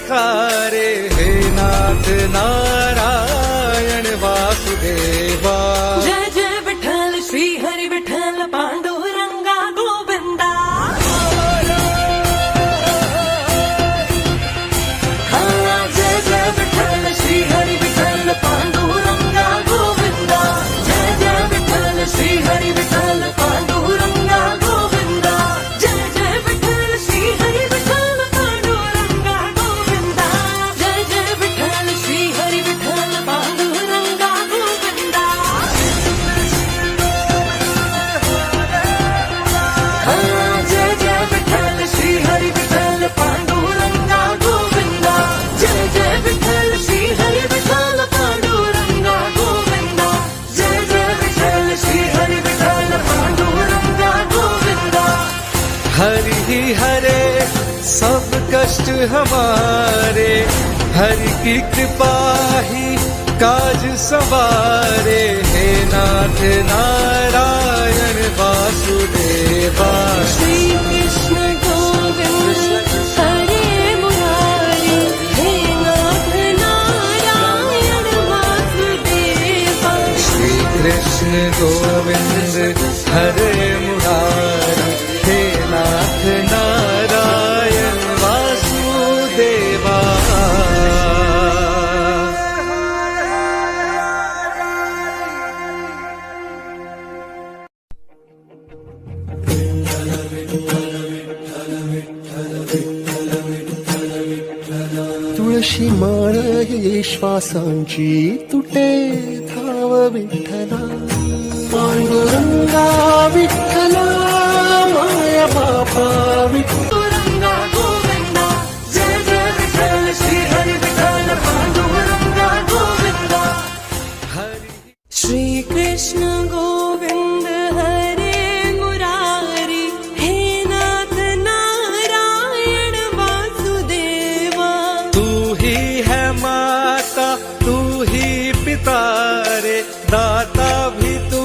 सखा रे हे नाथ नारायण वासुदेवा। जय जय विठ्ठल श्री हरि विठ्ठल पांडुरंगा गोविंदा। हाँ जय जय विठ्ठल श्री हरि विठ्ठल पांडुरंगा गोविंदा। जय जय विठ्ठल श्री हरि विठ्ठल पांडुरंगा गोविंदा। जय जय विठ्ठल श्री हरि विठ्ठल पांडुरंगा गोविंदा। जय जय विठ्ठल श्री हरि विठ्ठल पांडुरंगा गोविंदा। हाँ जय जय विठ्ठल श्री हरि विठ्ठल पांडुरंगा गोविंदा। जय जय विठ्ठल श्री हरि विठ्ठल पांडुरंगा गोविंदा। जय जय विठ्ठल श्री हरि विठ्ठल पांडुरंगा गोविंदा। हरि ही हरे सब कष्ट हमारे, हरि की कृपा ही काज संवारे हे नाथ नारायण वासुदेवा। श्री कृष्ण गोविंद हरे मुरारी हे नाथ नारायण वासुदेवा। श्री कृष्ण गोविंद हरे मुरारी हे नाथ नारायण वासुदेवा। तुळशी माळ ये श्वासांची तुटे धाव विठ्ठला। पांडुरंगा विठ्ठला माया बापा पांडुरंगा गोविंदा। जय जय विठ्ठल श्री हरि विठ्ठल पांडुरंगा गोविंदा। श्री कृष्ण गोविंद हरे मुरारी हे नाथ नारायण वासुदेवा। तू ही है माता तू ही पिता रे, दाता भी तू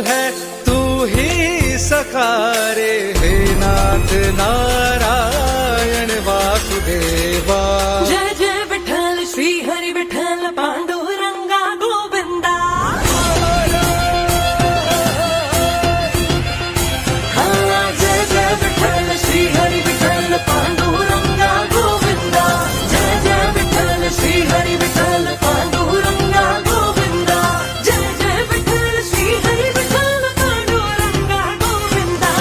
है तू ही सखा रे हे नाथ नारायण वासुदेवा। जय जय विठ्ठल श्री हरि विठ्ठल पांडुरंगा गोविंदा। हाँ जय जय विठ्ठल श्री हरि विठ्ठल पांडुरंगा गोविंदा। जय जय विठ्ठल श्री हरि विठ्ठल पांडुरंगा गोविंदा। जय जय विठ्ठल श्री हरि विठ्ठल पांडुरंगा गोविंदा।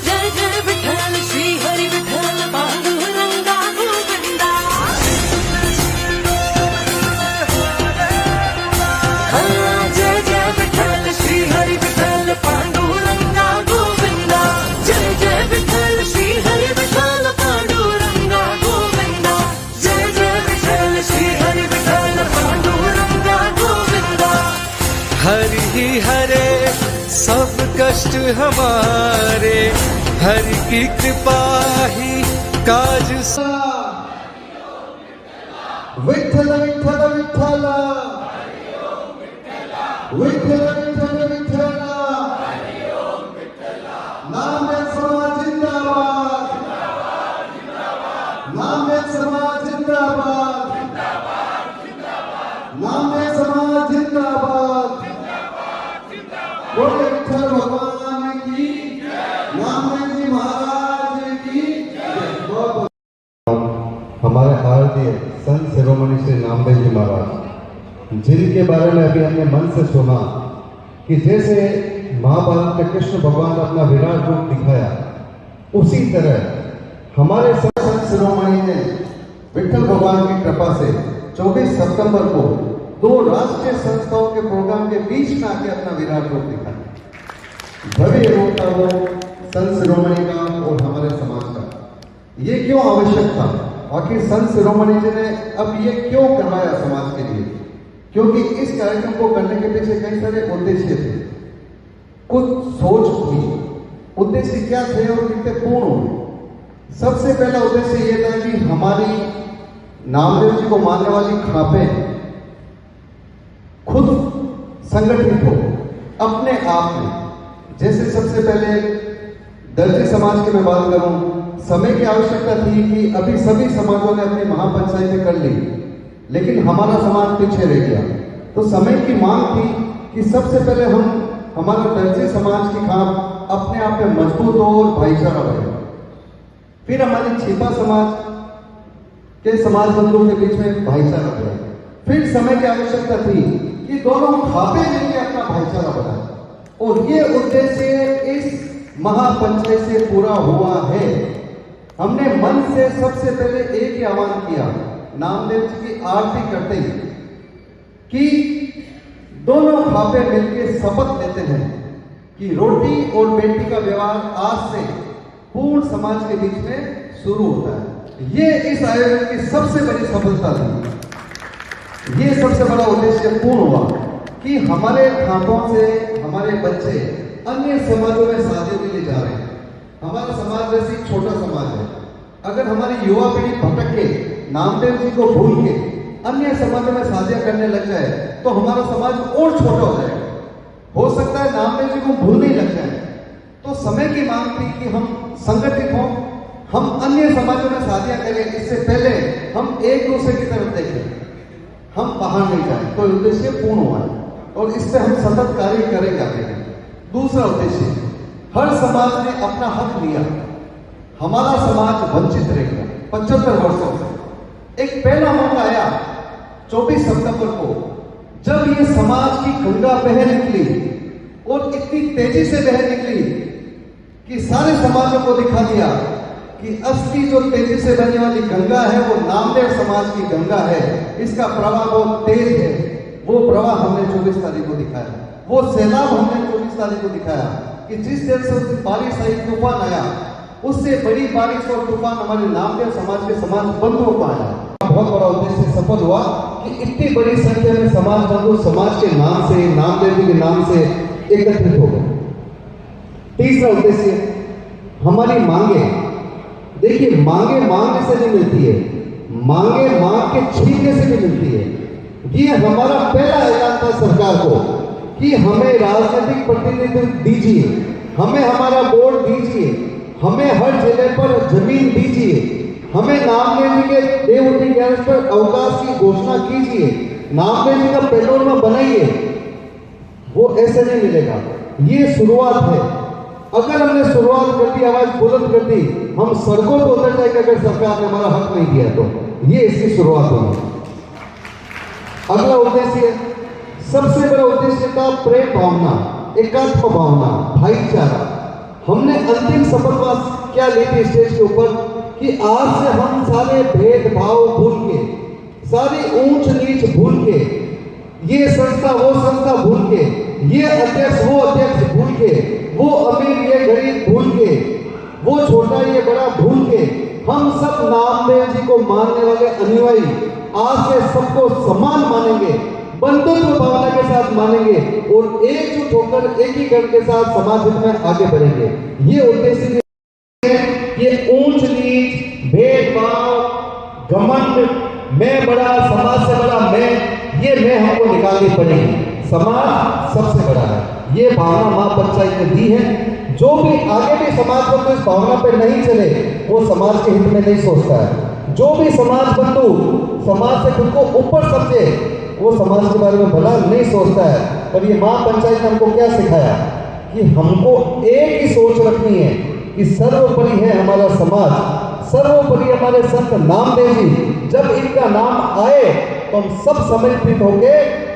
जय जय विठ्ठल श्री हरि विठ्ठल पांडुरंगा गोविंदा। हाँ जय जय विठ्ठल श्री हरि विठ्ठल पांडुरंगा गोविंदा। जय जय विठ्ठल श्री हरि विठ्ठल पांडुरंगा गोविंदा। जय जय विठ्ठल श्री हरि विठ्ठल पांडुरंगा गोविंदा। हरि ही हरे सब कष्ट हमारे, हरि की कृपा ही काज विठ्ठल विठ्ठल विठ्ठल विठ्ठल विठ्ठल विठ्ठल। नाम है समाज जिंदाबाद, नाम है समाज जिंदाबाद, नाम है समाज जिंदाबाद। बोले विठ्ठल भगवान की, नाम है जी महाराज की जय। हमारे आराध्य संत शिरोमणि श्री नामदेव जी महाराज, जिनके बारे में अभी हमने मन से सुना कि जैसे महाभारत में कृष्ण भगवान ने अपना विराट रूप दिखाया, उसी तरह हमारे संत शिरोमणि ने विठ्ठल भगवान की कृपा से 24 सितंबर को 2 राष्ट्रीय संस्थाओं के प्रोग्राम के बीच में आके अपना विराट रूप दिखाया। भव्य रूप था वो संत शिरोमणि का और हमारे समाज का। ये क्यों आवश्यक था? आखिर संत शिरोमणि जी ने अब ये क्यों करवाया समाज के लिए? क्योंकि इस कार्यक्रम को करने के पीछे कई सारे उद्देश्य थे, कुछ सोच हुई। उद्देश्य क्या थे और कितने पूर्ण हुए? सबसे पहला उद्देश्य ये था कि हमारी नामदेव जी को मानने वाली खापें खुद संगठित हो अपने आप में। जैसे सबसे पहले दर्जी समाज की मैं बात करूं, समय की आवश्यकता थी कि अभी सभी समाजों ने अपनी महापंचायतें कर ली, लेकिन हमारा समाज पीछे रह गया। तो समय की मांग थी कि सबसे पहले हम हमारा दर्जी समाज की काम अपने आप में मजबूत हो और भाईचारा बढ़े। फिर हमारी छिपा समाज के समाज बंधुओं के बीच में भाईचारा बढ़े। फिर समय की आवश्यकता थी कि दोनों खापे मिलकर अपना भाईचारा बढ़ाए, और ये उद्देश्य इस महापंचायत से पूरा हुआ है। हमने मन से सबसे पहले एक ही आह्वान किया, नामदेव जी की आरती करते ही, कि दोनों खापे मिलकर शपथ लेते हैं कि रोटी और बेटी का व्यवहार आज से पूर्ण समाज के बीच में शुरू होता है। ये इस आयोजन की सबसे बड़ी सफलता थी। ये सबसे बड़ा उद्देश्य पूर्ण हुआ कि हमारे खापों से हमारे बच्चे अन्य समाजों में शादी के लिए जा रहे हैं। हमारा समाज वैसे एक छोटा समाज है। अगर हमारी युवा पीढ़ी भटक के नामदेव जी को भूल के अन्य समाजों में शादियां करने लग जाए तो हमारा समाज और छोटा हो जाएगा। हो सकता है नामदेव जी को भूलने ही लग जाए। तो समय की मांग थी कि हम संगठित हों, हम अन्य समाजों में शादियां करें, इससे पहले हम एक दूसरे की तरफ देखें, हम बाहर नहीं जाए। तो उद्देश्य पूर्ण हुआ है और इससे हम सतत कार्य करेंगे। दूसरा उद्देश्य, हर समाज ने अपना हक लिया। हमारा समाज वंचित रह गया 75 वर्षों से। एक पहला मौका आया 24 सितंबर को, जब ये समाज की गंगा बह निकली और इतनी तेजी से बह निकली कि सारे समाजों को दिखा दिया कि असली जो तेजी से बहने वाली गंगा है वो नामदेव समाज की गंगा है। इसका प्रवाह बहुत तेज है। वो प्रवाह हमने 24 तारीख को दिखाया, वो सैलाब हमने 24 तारीख को दिखाया कि जिस दिन से उस बारिश आई, तूफान आया, उससे बड़ी बारिश और तूफान हमारे नामदेव समाज के समाज बंधुओं को आया। बहुत बड़ा उद्देश्य सफल हुआ कि इतनी बड़ी संख्या में समाज बंधु समाज के नाम से, नामदेव जी के नाम से एकत्रित हो गए। तीसरा उद्देश्य, हमारी मांगे। देखिए, मांगे मांगने से नहीं मिलती है, मांगे मांग के छीनने से भी मिलती है। ये हमारा पहला ऐलान था सरकार को कि हमें राजनीतिक प्रतिनिधित्व दीजिए, हमें हमारा बोर्ड दीजिए, हमें हर जगह पर जमीन दीजिए, हमें नामदेव जी के देवउठी ज्ञान पर अवकाश की घोषणा कीजिए, नामदेव जी का पेट्रोल बनाइए। वो ऐसे नहीं मिलेगा। ये शुरुआत है। अगर हमने शुरुआत कर दी, आवाज बुलंद कर दी, हम सड़कों पर उतर जाएंगे अगर सरकार ने हमारा हक नहीं दिया तो। ये इसकी शुरुआत होगी। अगला उद्देश्य, सबसे बड़ा उद्देश्य था प्रेम भावना, एकात्म भावना, भाईचारा। हमने अंतिम शपथ क्या ली थी स्टेज के ऊपर कि आज से हम सारे भेदभाव भूल के, सारी ऊंच नीच भूल के, ये संस्था वो संस्था भूल के, ये अध्यक्ष वो अध्यक्ष भूल के, वो अमीर ये गरीब भूल के, वो छोटा ये बड़ा भूल के, हम सब नामदेव जी को मानने वाले अनुयायी आज से सबको समान मानेंगे, बंधुत्व भावना के साथ मानेंगे और एकजुट होकर एक ही गण के साथ समाज हित में आगे बढ़ेंगे। ये उद्देश्य है। ये ऊंच नीच, भेदभाव, घमंड, मैं बड़ा, समाज से बड़ा मैं हमको निकालनी पड़ेगी। समाज सबसे बड़ा है। ये भावना महापंचायत ने दी है। जो भी आगे भी समाज को इस भावना पर नहीं चले वो समाज के हित में नहीं सोचता है। जो भी समाज बंधु समाज से खुद को ऊपर समझे वो समाज के बारे में भला नहीं सोचता है। पर ये महापंचायत ने हमको क्या सिखाया कि हमको एक ही सोच रखनी है कि सर्वोपरि है हमारा समाज, सर्वोपरि हमारे संत नामदेव जी। जब इनका नाम आए तो हम सब समर्पित होके,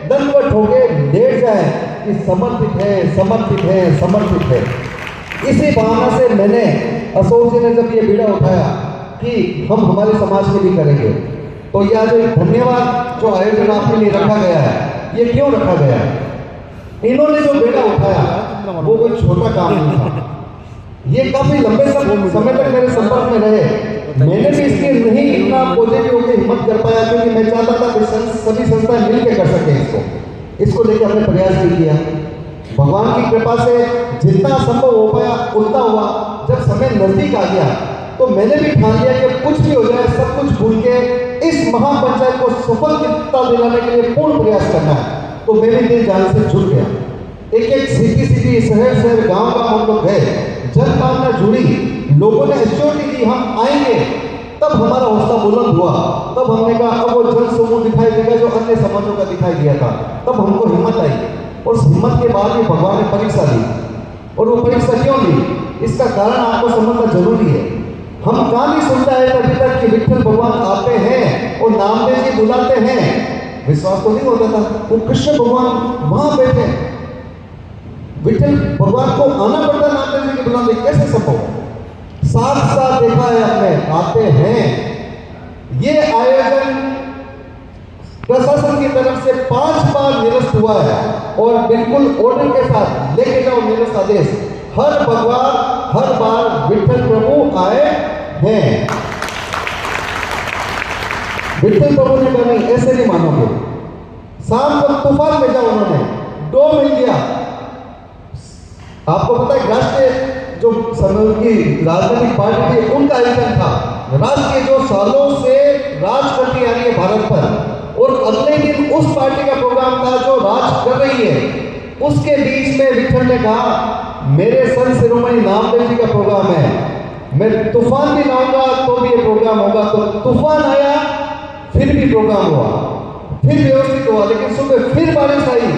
दंडवत होके लेट जाए कि समर्पित है, समर्पित है, समर्पित है। इसी भावना से मैंने, अशोक जी ने जब ये बीड़ा उठाया कि हम हमारे समाज के लिए करेंगे, तो यह जो धन्यवाद जो आयोजन आपके लिए रखा गया है, ये क्यों रखा गया है? इन्होंने जो बेड़ा उठाया वो कोई छोटा काम नहीं था। ये काफी लंबे समय तक मेरे संपर्क में रहे। मैंने भी इसके नहीं इतना पॉजिटिव होकर हिम्मत कर पाया क्योंकि मैं चाहता था कि सभी संस्थाएं मिलकर कर सके। इसको लेकर हमने प्रयास भी किया। भगवान की कृपा से जितना संभव हो पाया उतना हुआ। जब समय नजदीक आ गया तो मैंने भी ठान लिया कि कुछ भी हो जाए सब कुछ भूल के इस महापंचायत को सफलता दिलाने के लिए पूर्ण प्रयास करना है। तो मैं भी दिल जान से जुट गया। एक एक सिटी शहर गांव हम लोग गए। जनभावना जुड़ी, लोगों ने एश्योरिटी दी हम आएंगे, तब हमारा हौसला बुलंद हुआ। तब हमने कहा अब वो जन समूह दिखाई देगा जो अन्य समाजों का दिखाई दिया था। तब हमको हिम्मत आई और उस हिम्मत के बाद ही भगवान ने परीक्षा ली। और वो परीक्षा क्यों ली, इसका कारण आपको समझना जरूरी है। हम कहानी सुनता है अभी तक कि विठ्ठल भगवान आते हैं और नामदेव जी बुलाते हैं, विश्वास तो नहीं होता था। वो कृष्ण भगवान वहां बैठे, विठ्ठल भगवान को आना पड़ता नामदेव जी के बुलाने, कैसे संभव? साथ साथ देखा है आपने, आते हैं। ये आयोजन प्रशासन की तरफ से 5 बार निरस्त हुआ है और बिल्कुल ऑर्डर के साथ लेके जाओ निरस्त आदेश। हर बार विठ्ठल प्रभु आए हैं। विठ्ठल प्रभु ने कहा नहीं, ऐसे नहीं मानोगे। शाम को तूफान भेजा उन्होंने, 2 मिल गया। आपको पता है राष्ट्रीय जो समय की राजनीतिक पार्टी थी उनका आयोजन था, राष्ट्रीय जो सालों से राज करती आ रही है भारत पर, और अगले दिन उस पार्टी का प्रोग्राम था जो राज कर रही है। उसके बीच में विठ्ठल ने कहा मेरे संत शिरोमणि नामदेव जी का प्रोग्राम है, मैं तूफान भी लाऊंगा तो भी ये प्रोग्राम होगा। तो तूफान आया, फिर भी प्रोग्राम हुआ, फिर व्यवस्थित हुआ, लेकिन सुबह फिर बारिश आई,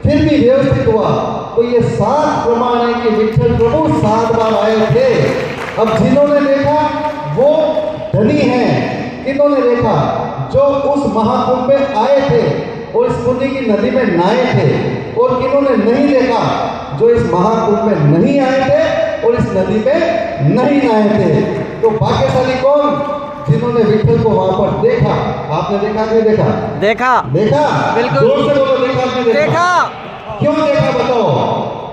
फिर भी व्यवस्थित हुआ। तो ये 7 प्रमाण है कि विठ्ठल प्रभु 7 बार आए थे। अब जिन्होंने देखा वो धनी हैं, किन्होंने देखा जो उस महाकुंभ में आए थे और इस पुण्य की नदी में नहाए थे, और किन्होंने नहीं देखा जो इस महाकुंभ में नहीं आए थे और इस नदी में नहीं नहाए थे। तो भाग्यशाली कौन? जिन्होंने विठ्ठल को वहां पर देखा। आपने देखा कि देखा? देखा बिल्कुल, जोर से बोलो, देखा कि देखा? क्यों देखा बताओ?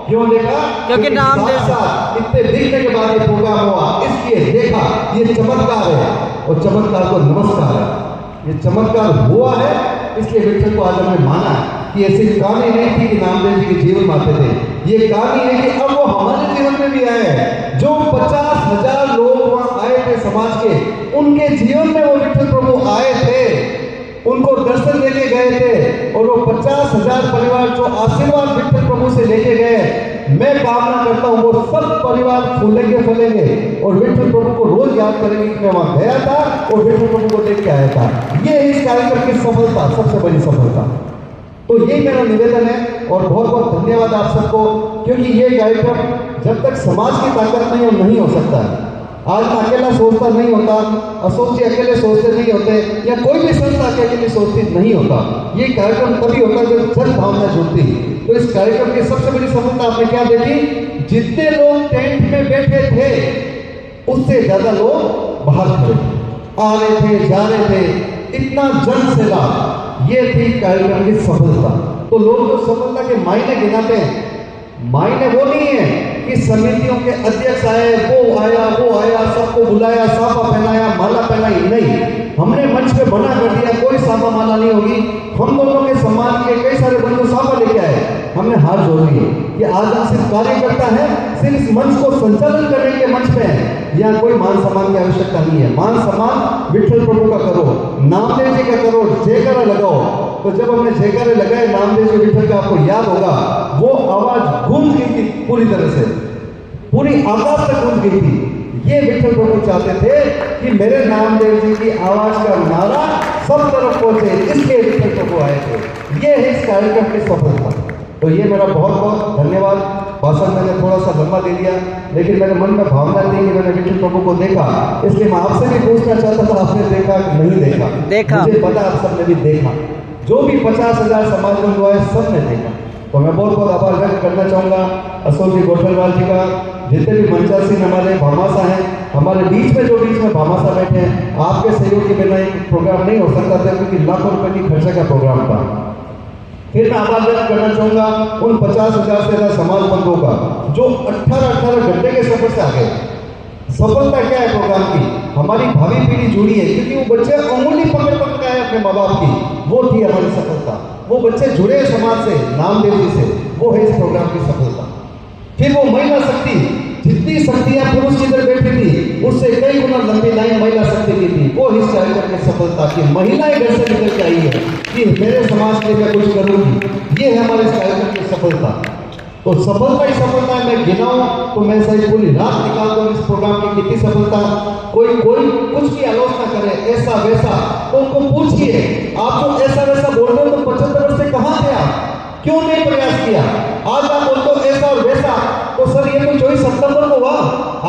क्यों देखा? क्योंकि नामदेव इतने देखने के बाद ये प्रोग्राम हुआ, इसलिए देखा। ये चमत्कार है और चमत्कार को नमस्कार है। ये चमत्कार हुआ है, इसलिए विठ्ठल को आज हमने माना कि ऐसी कहानी नहीं थी कि नामदेव जी के जीवन में आते थे। ये कहानी है कि अब वो हमारे जीवन में भी आए हैं। जो 50,000 लोग वहां आए थे समाज के, उनके जीवन में वो विठ्ठल प्रभु आए थे, उनको दर्शन देके गए थे। और वो 50,000 परिवार जो आशीर्वाद विठ्ठल प्रभु से लेके गए, मैं कामना करता हूँ वो सब परिवार फूलेंगे फलेंगे और विठ्ठल प्रभु को रोज याद करेंगे कि मैं वहां गया था और विठ्ठल प्रभु को देख के आया था। ये इस कार्यक्रम की सफलता, सबसे बड़ी सफलता। तो यही मेरा निवेदन है और बहुत बहुत धन्यवाद आप सबको, क्योंकि ये कार्यक्रम जब तक समाज की ताकत नहीं हो सकता है। आज मैं अकेला सोचता नहीं होता, अशोक जी अकेले सोचते नहीं होते, या कोई भी संस्था अकेले सोचती नहीं होता। ये कार्यक्रम तभी होता है जब जन भावना जुड़ती। तो इस कार्यक्रम की सबसे बड़ी सफलता आपने क्या देखी? जितने लोग टेंट में बैठे थे उससे ज्यादा लोग बाहर खड़े आ रहे थे, जा रहे थे, इतना जन सेवा, ये थी कार्यक्रम की सफलता। तो लोग जो सफलता के मायने गिनाते हैं, मायने वो नहीं है कि समितियों के अध्यक्ष आए, वो आया, सबको बुलाया, साफा पहनाया, माला पहनाई, नहीं। हमने मंच पे मना कर दिया, कोई साफा माला नहीं होगी। हम दोनों के समाज के कई सारे बंधु साफा लेके आए, हमने हाथ जोड़ लिए कि आज हम सिर्फ कार्यकर्ता है, सिर्फ इस मंच को संचालन करने के मंच पे है, यहाँ कोई मान सम्मान की आवश्यकता नहीं है। मान सम्मान विठ्ठल प्रभु का करो, नामदेव जी का करो, जयकारा लगाओ। तो जब हमने जयकारे लगाए नामदेव जी विठ्ठल का, आपको याद होगा वो आवाज गूंज गई थी पूरी तरह से, पूरी आकाश तक गूंज गई थी। ये विठ्ठल प्रभु चाहते थे कि मेरे नामदेव जी की आवाज का नारा सब तरफ पहुंचे, इसलिए विठ्ठल प्रभु आए थे। ये है इस कार्यक्रम की सफलता। तो ये मेरा बहुत बहुत धन्यवाद। भाषण मैंने थोड़ा सा लंबा दे दिया, लेकिन मेरे मन में भावना थी कि मैंने विठ्ठल प्रभु को देखा, इसलिए मैं आपसे भी पूछना चाहता था, आपने देखा कि नहीं देखा? मुझे पता आप सबने भी देखा, जो भी 50,000 समाज बंधु आए सब ने देखा। तो मैं बहुत बहुत आभार व्यक्त करना चाहूँगा अशोक जी गोठलवाल जी का, जितने भी मंचासीन हमारे भामाशा हैं, हमारे बीच में भामाशा बैठे हैं। आपके सहयोग के बिना एक प्रोग्राम नहीं हो सकता था, क्योंकि लाखों रुपए की खर्चे का प्रोग्राम था। फिर मैं आभार व्यक्त करना चाहूँगा उन 50,000 से ज्यादा समाज बंधुओं का, जो 18 घंटे के सफर से आ गए। सफलता क्या है प्रोग्राम की? हमारी भावी पीढ़ी जुड़ी है, क्योंकि वो बच्चे अंगुली पकड़ के आए अपने माँ बाप की, वो थी हमारी सफलता। वो बच्चे जुड़े समाज से, नामदेव जी से, वो है इस प्रोग्राम की सफलता। फिर वो महिला शक्ति, जितनी शक्तियां पुरुष इधर बैठी थी उससे कई गुना लंबी लाइन महिला शक्ति की थी, वो इस कार्यक्रम की सफलता की। महिलाएं घर से निकल के आई है कि मेरे समाज के लिए मैं कुछ करूंगी, ये है हमारे इस कार्यक्रम की सफलता। तो सफलता ही सफलता है। मैं गिनाऊं तो मैं सही पूरी रात निकाल दूं इस प्रोग्राम की कितनी सफलता। कोई कुछ की आलोचना करे ऐसा वैसा तो उनको पूछिए, आप जो ऐसा वैसा बोल रहे हो तो 75 वर्ष से कहां थे आप, क्यों नहीं प्रयास किया? आज आप बोलते हो ऐसा और वैसा, तो सर ये तो 24 सितंबर को हुआ,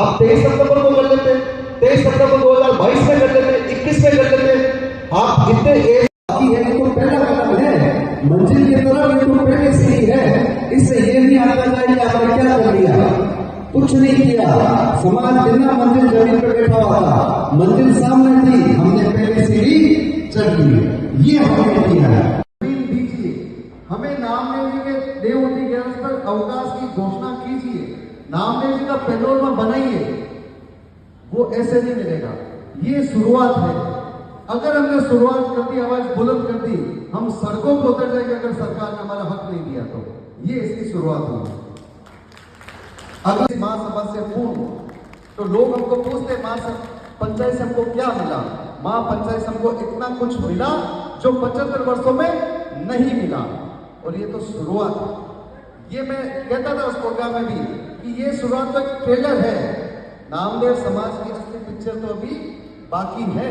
आप 23 सितंबर को कर लेते, 23 सितंबर 2022 में कर लेते, 21 में कर लेते। आप इतने है तो पहला कदम है, मंजिल की तरफ ये तो पहले से ही है। इससे ये नहीं आता जाए कि आपने क्या कर लिया, कुछ नहीं किया। समाज बिना मंजिल जमीन पर बैठा हुआ था, मंजिल सामने थी, हमने पहले से ही चल ली, ये हमने किया है। हमें नामदेव जी के देवउठी ज्ञान पर अवकाश की घोषणा कीजिए, नामदेव जी का पेट्रोल पंप बनाइए, वो ऐसे नहीं मिलेगा। ये शुरुआत है। अगर हमने शुरुआत कर दी, आवाज बुलंद कर दी, हम सड़कों पर उतर जाएंगे अगर सरकार ने हमारा हक नहीं दिया तो। ये इसकी शुरुआत होगी। अगर महासभा से पूर्व तो लोग हमको पूछते, पंचायत से हमको क्या मिला? महापंचायत से हमको इतना कुछ मिला जो 75 वर्षों में नहीं मिला, और ये तो शुरुआत है। ये मैं कहता था उस प्रोग्राम में भी कि ये शुरुआत तो एक ट्रेलर है, नामदेव समाज की असली पिक्चर तो अभी बाकी है।